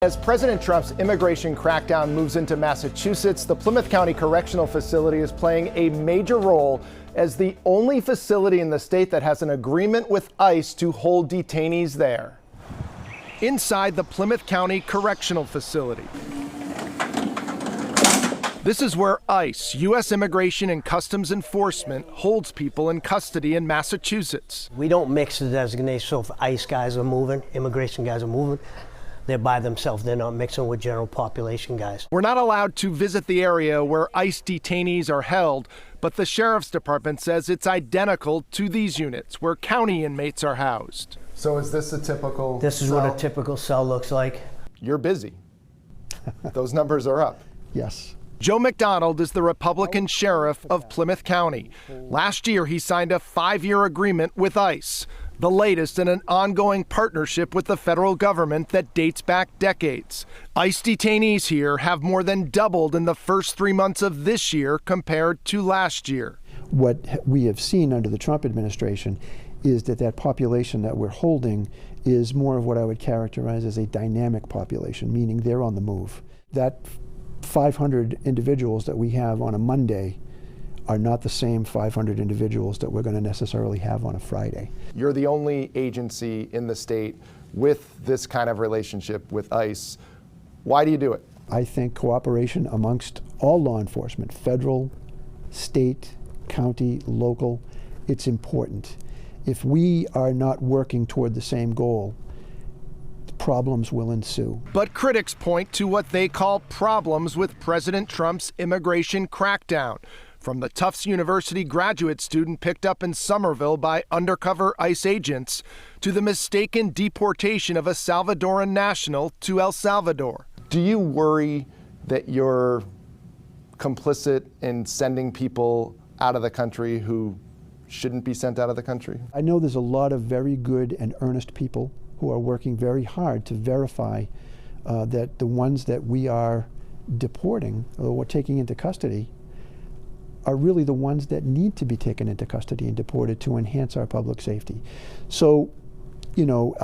As President Trump's immigration crackdown moves into Massachusetts, the Plymouth County Correctional Facility is playing a major role as the only facility in the state that has an agreement with ICE to hold detainees there. Inside the Plymouth County Correctional Facility. This is where ICE, U.S. Immigration and Customs Enforcement, holds people in custody in Massachusetts. We don't mix the designations, so if ICE guys are moving, immigration guys are moving, they're by themselves. They're not mixing with general population guys. We're not allowed to visit the area where ICE detainees are held, but the Sheriff's Department says it's identical to these units where county inmates are housed. So is this a typical This is cell? what a typical cell looks like. You're busy. Those numbers are up. Yes. Joe McDonald is the Republican sheriff of Plymouth County. Last year, he signed a 5-year agreement with ICE, the latest in an ongoing partnership with the federal government that dates back decades. ICE detainees here have more than doubled in the first 3 months of this year compared to last year. What we have seen under the Trump administration is that population that we're holding is more of what I would characterize as a dynamic population, meaning they're on the move. That 500 individuals that we have on a Monday are not the same 500 individuals that we're going to necessarily have on a Friday. You're the only agency in the state with this kind of relationship with ICE. Why do you do it? I think cooperation amongst all law enforcement, federal, state, county, local, it's important. If we are not working toward the same goal, problems will ensue. But critics point to what they call problems with President Trump's immigration crackdown. From the Tufts University graduate student picked up in Somerville by undercover ICE agents to the mistaken deportation of a Salvadoran national to El Salvador. Do you worry that you're complicit in sending people out of the country who shouldn't be sent out of the country? I know there's a lot of very good and earnest people who are working very hard to verify that the ones that we are deporting or we're taking into custody are really the ones that need to be taken into custody and deported to enhance our public safety. So, you know,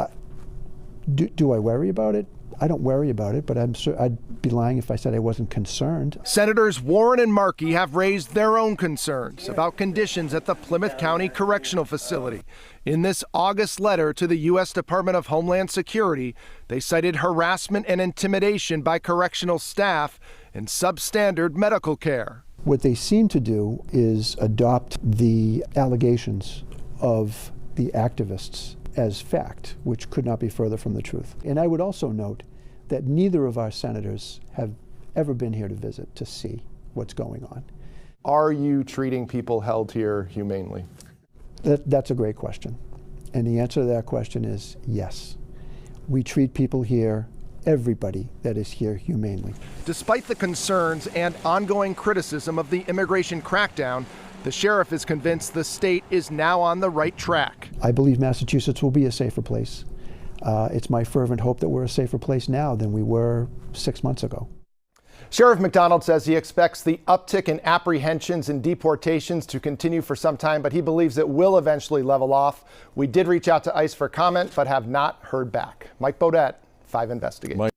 do I worry about it? I don't worry about it, but I'd be lying if I said I wasn't concerned. Senators Warren and Markey have raised their own concerns about conditions at the Plymouth County Correctional Facility. In this August letter to the U.S. Department of Homeland Security, they cited harassment and intimidation by correctional staff and substandard medical care. What they seem to do is adopt the allegations of the activists as fact, which could not be further from the truth. And I would also note that neither of our senators have ever been here to visit to see what's going on. Are you treating people held here humanely? That's a great question. And the answer to that question is yes. We treat people here, everybody that is here, humanely. Despite the concerns and ongoing criticism of the immigration crackdown, the sheriff is convinced the state is now on the right track. I believe Massachusetts will be a safer place. It's my fervent hope that we're a safer place now than we were 6 months ago. Sheriff McDonald says he expects the uptick in apprehensions and deportations to continue for some time, but he believes it will eventually level off. We did reach out to ICE for comment, but have not heard back. Mike Bodette, 5 Investigate.